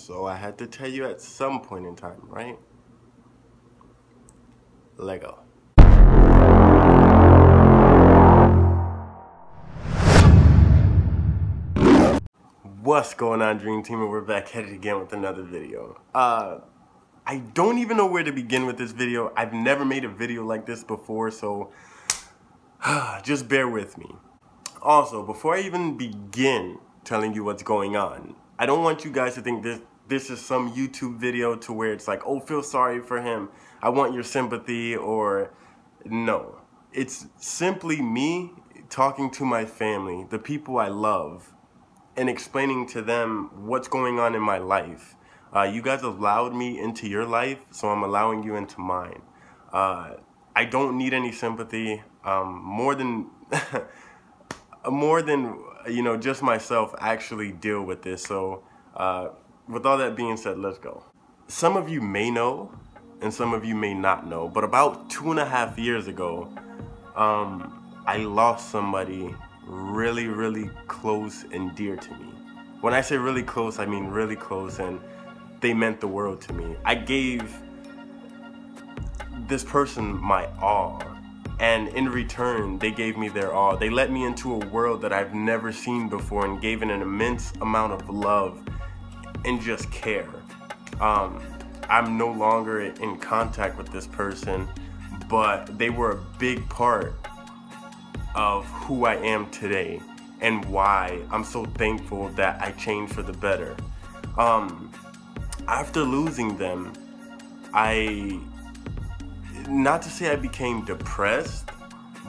So I had to tell you at some point in time, right? Lego. What's going on, Dream Team? And we're back at it again with another video. I don't even know where to begin with this video. I've never made a video like this before, so just bear with me. Also, before I even begin telling you what's going on, I don't want you guys to think this is some YouTube video to where it's like, oh, feel sorry for him, I want your sympathy, or no. It's simply me talking to my family, the people I love, and explaining to them what's going on in my life. You guys allowed me into your life, so I'm allowing you into mine. I don't need any sympathy, more than you know, just myself actually deal with this. So with all that being said, let's go. Some of you may know and some of you may not know, but about 2.5 years ago, I lost somebody really close and dear to me. When I say really close, I mean really close, and they meant the world to me. I gave this person my all, and in return, they gave me their all. They let me into a world that I've never seen before and gave it an immense amount of love and just care. I'm no longer in contact with this person, but they were a big part of who I am today and why I'm so thankful that I changed for the better. After losing them, not to say I became depressed,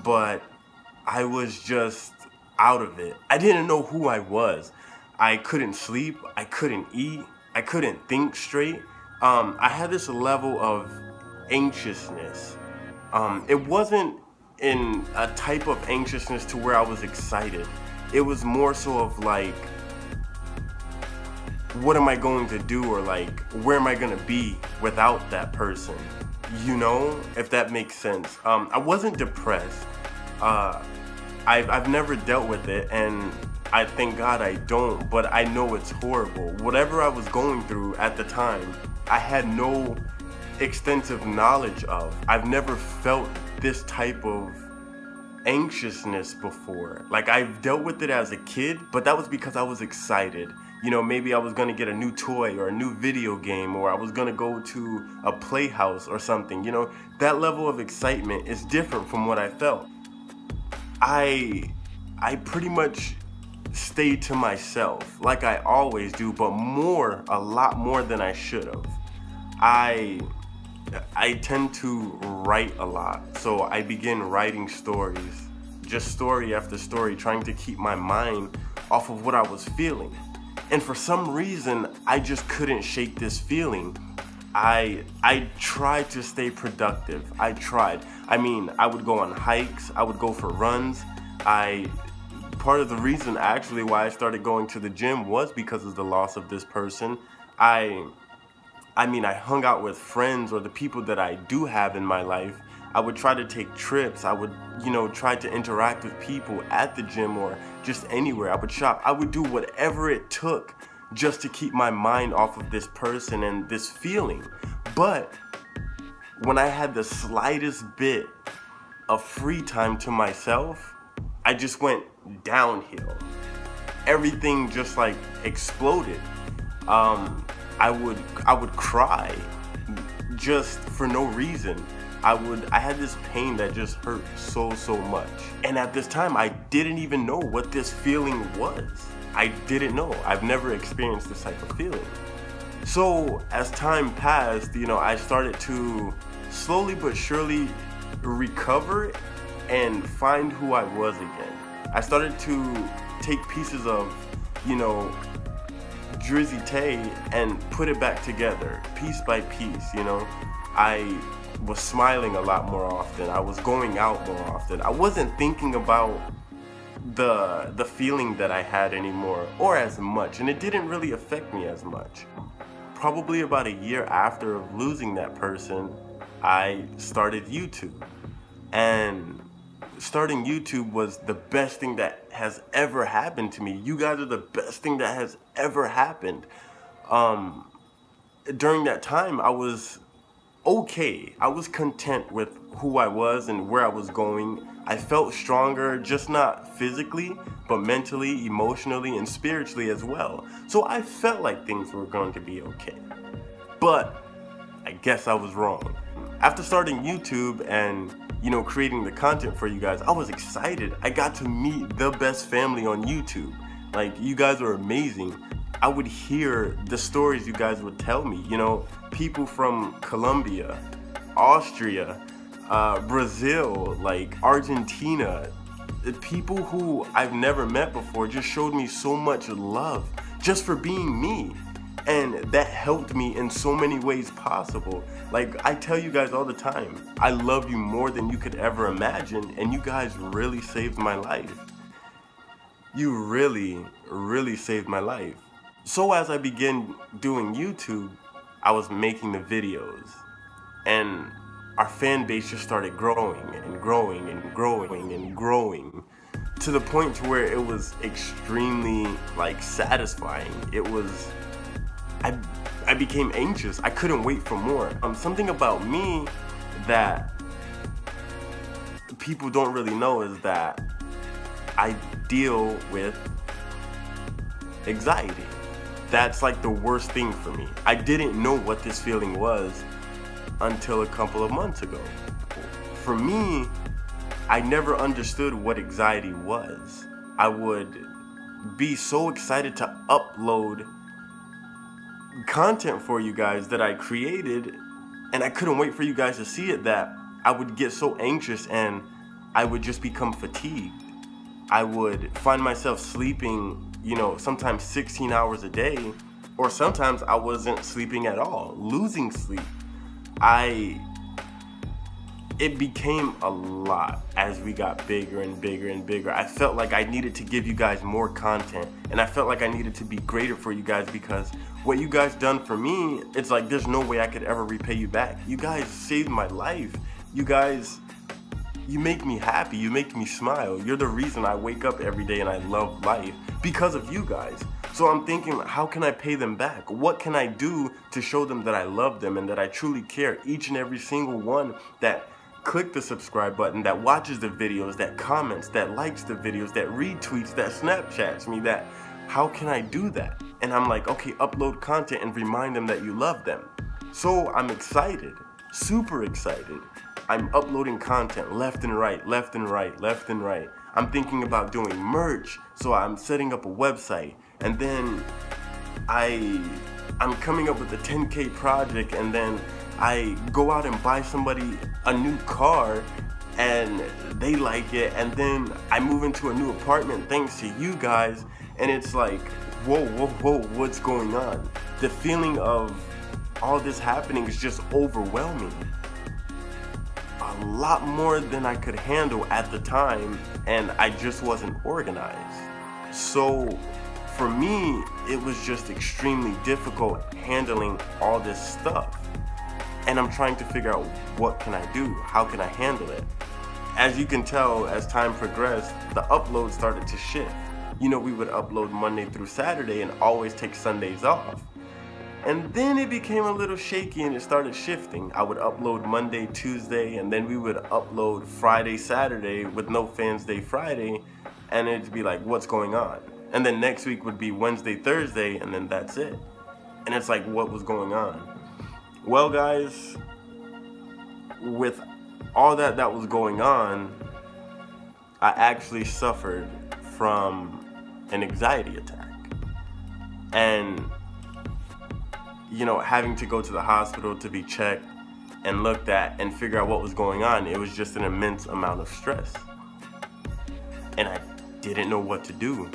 but I was just out of it. I didn't know who I was. I couldn't sleep, I couldn't eat, I couldn't think straight. I had this level of anxiousness. It wasn't in a type of anxiousness to where I was excited. It was more so of like, what am I going to do, or like, where am I gonna be without that person? You know, if that makes sense. I wasn't depressed. I've never dealt with it, and I thank God I don't, but I know it's horrible. Whatever I was going through at the time, I had no extensive knowledge of. I've never felt this type of anxiousness before. Like, I've dealt with it as a kid, but that was because I was excited. You know, maybe I was gonna get a new toy or a new video game, or I was gonna go to a playhouse or something. You know, that level of excitement is different from what I felt. I pretty much stayed to myself, like I always do, but a lot more than I should have. I tend to write a lot, so I began writing stories, just story after story, trying to keep my mind off of what I was feeling. And for some reason, I just couldn't shake this feeling. I tried to stay productive. I tried. I mean, I would go on hikes, I would go for runs. Part of the reason actually why I started going to the gym was because of the loss of this person. I mean, I hung out with friends, or the people that I do have in my life. I would try to take trips. I would, you know, try to interact with people at the gym or just anywhere. I would shop. I would do whatever it took just to keep my mind off of this person and this feeling. But when I had the slightest bit of free time to myself, I just went downhill. Everything just like exploded. I would cry just for no reason. I had this pain that just hurt so much. And at this time, I didn't even know what this feeling was. I didn't know. I've never experienced this type of feeling. So as time passed, you know, I started to slowly but surely recover and find who I was again. I started to take pieces of, you know, Drizzy Tay and put it back together, piece by piece, you know. I was smiling a lot more often. I was going out more often. I wasn't thinking about the feeling that I had anymore, or as much, and it didn't really affect me as much. Probably about a year after losing that person, I started YouTube. And starting YouTube was the best thing that has ever happened to me. You guys are the best thing that has ever happened. during that time, I was okay. I was content with who I was and where I was going. I felt stronger, just not physically, but mentally, emotionally, and spiritually as well. So I felt like things were going to be okay. But I guess I was wrong. After starting YouTube and, creating the content for you guys, I was excited. I got to meet the best family on YouTube. Like, you guys are amazing. I would hear the stories you guys would tell me, people from Colombia, Austria, Brazil, like Argentina, people who I've never met before just showed me so much love just for being me. And that helped me in so many ways possible. Like, I tell you guys all the time, I love you more than you could ever imagine, and you guys really saved my life. You really, really saved my life. So as I began doing YouTube, I was making the videos, and our fan base just started growing and growing and growing and growing to the point to where it was extremely satisfying. It was, I became anxious. I couldn't wait for more. Something about me that people don't really know is that I deal with anxiety. That's like the worst thing for me. I didn't know what this feeling was until a couple of months ago. For me, I never understood what anxiety was. I would be so excited to upload content for you guys that I created, and I couldn't wait for you guys to see it, that I would get so anxious and I would just become fatigued. I would find myself sleeping, sometimes 16 hours a day, or sometimes I wasn't sleeping at all, losing sleep. It became a lot as we got bigger and bigger and bigger. I felt like I needed to give you guys more content, and I felt like I needed to be greater for you guys, because what you guys done for me, it's like there's no way I could ever repay you back. You guys saved my life. You guys, you make me happy. You make me smile. You're the reason I wake up every day and I love life, because of you guys. So I'm thinking, how can I pay them back? What can I do to show them that I love them and that I truly care? Each and every single one that click the subscribe button, that watches the videos, that comments, that likes the videos, that retweets, that Snapchats me, that how can I do that? And I'm like, okay, upload content and remind them that you love them. So I'm excited, super excited. I'm uploading content left and right, left and right, left and right. I'm thinking about doing merch, so I'm setting up a website, and then I'm coming up with a 10K project, and then I go out and buy somebody a new car and they like it, and then I move into a new apartment thanks to you guys, and it's like, whoa, whoa, whoa, what's going on? The feeling of all this happening is just overwhelming. A lot more than I could handle at the time, and I just wasn't organized. So for me, it was just extremely difficult handling all this stuff. And I'm trying to figure out, what can I do? How can I handle it? As you can tell, as time progressed, the upload started to shift. We would upload Monday through Saturday and always take Sundays off. And then it became a little shaky and it started shifting. I would upload Monday, Tuesday, and then we would upload Friday, Saturday with no Fans Day Friday, and it'd be like, what's going on? And then next week would be Wednesday, Thursday, and then that's it. And it's like, what was going on? Well, guys, with all that was going on, I actually suffered from an anxiety attack. And, having to go to the hospital to be checked and looked at and figure out what was going on, it was just an immense amount of stress. And I didn't know what to do.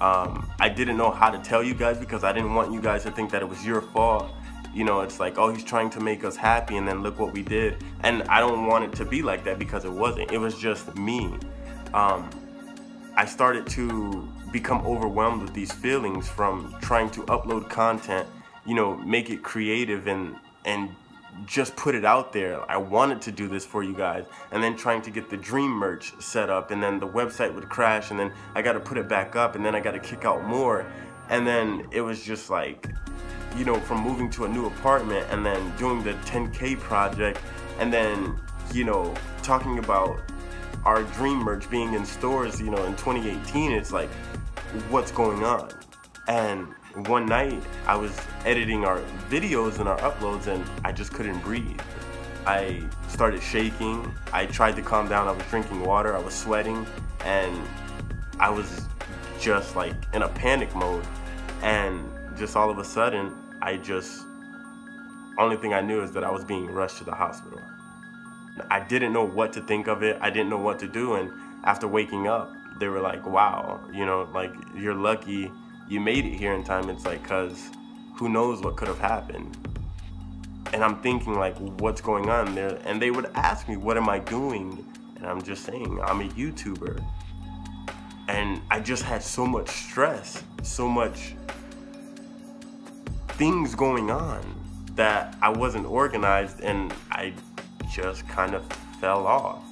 I didn't know how to tell you guys, because I didn't want you guys to think that it was your fault. It's like, oh, he's trying to make us happy, and then look what we did. And I don't want it to be like that, because it wasn't. It was just me. I started to become overwhelmed with these feelings from trying to upload content, make it creative and just put it out there. I wanted to do this for you guys, and then trying to get the Dream merch set up, and then the website would crash, and then I got to put it back up, and then I got to kick out more. And then it was just like, you know, from moving to a new apartment and then doing the 10K project, and then, you know, talking about our dream merch being in stores, you know, in 2018, it's like, what's going on? And one night I was editing our videos and our uploads, and I just couldn't breathe. I started shaking. I tried to calm down. I was drinking water. I was sweating, and I was just like in a panic mode. And just all of a sudden, only thing I knew is that I was being rushed to the hospital. I didn't know what to think of it. I didn't know what to do. And after waking up, they were like, wow, you know, like, you're lucky you made it here in time. It's like, cause who knows what could have happened. And I'm thinking, like, what's going on there? And they would ask me, what am I doing? And I'm just saying, I'm a YouTuber. And I just had so much stress, so much things going on that I wasn't organized, and I just kind of fell off.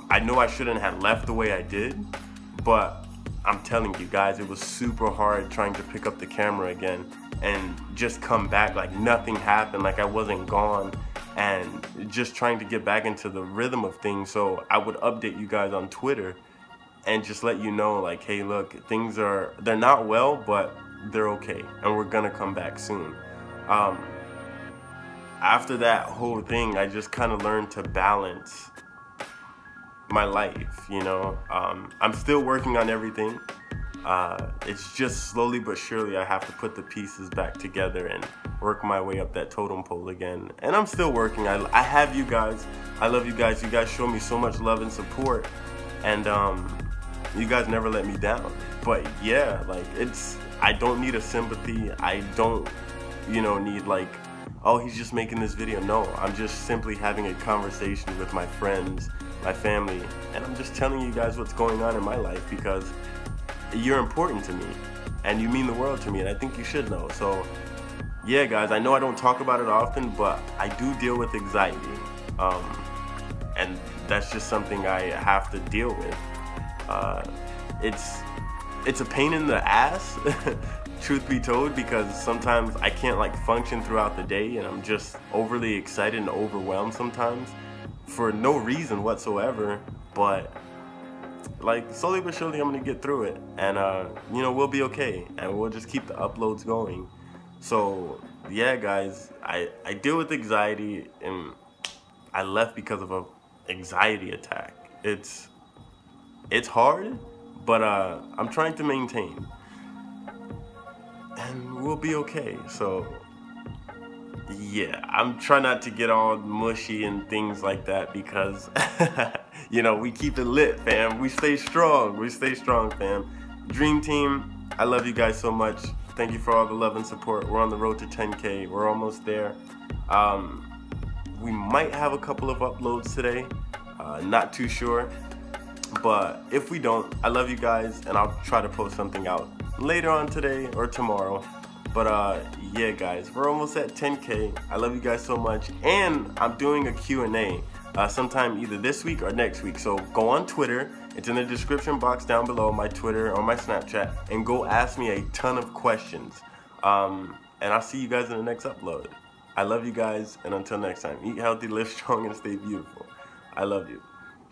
I know I shouldn't have left the way I did, but I'm telling you guys, it was super hard trying to pick up the camera again and just come back like nothing happened, like I wasn't gone, and just trying to get back into the rhythm of things. So I would update you guys on Twitter and just let you know, like, hey, look, they're not well, but they're okay, and we're gonna come back soon. After that whole thing, I just kind of learned to balance my life, you know. I'm still working on everything. It's just slowly but surely I have to put the pieces back together and work my way up that totem pole again. And I'm still working. I have you guys. I love you guys. You guys show me so much love and support, and you guys never let me down. But yeah, like, I don't need a sympathy. I don't, you know, need like, oh, he's just making this video. No, I'm just simply having a conversation with my friends, my family, and I'm just telling you guys what's going on in my life, because you're important to me and you mean the world to me, and I think you should know. So yeah, guys, I know I don't talk about it often, but I do deal with anxiety, and that's just something I have to deal with. It's a pain in the ass, truth be told, because sometimes I can't like function throughout the day, and I'm just overly excited and overwhelmed sometimes for no reason whatsoever. But like, slowly but surely I'm gonna get through it, and you know, we'll be okay, and we'll just keep the uploads going. So yeah, guys, I deal with anxiety, and I left because of a anxiety attack. It's hard, but I'm trying to maintain, and we'll be okay. So yeah, I'm trying not to get all mushy and things like that, because you know, we keep it lit, fam. We stay strong, fam. Dream Team, I love you guys so much. Thank you for all the love and support. We're on the road to 10K. We're almost there. We might have a couple of uploads today, not too sure. But if we don't, I love you guys, and I'll try to post something out later on today or tomorrow. But yeah, guys, we're almost at 10K. I love you guys so much, and I'm doing a Q&A sometime either this week or next week. So go on Twitter. It's in the description box down below, my Twitter or my Snapchat, and go ask me a ton of questions. And I'll see you guys in the next upload. I love you guys, and until next time, eat healthy, live strong, and stay beautiful. I love you.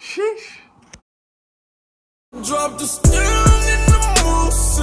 Sheesh. Drop the stern in the most.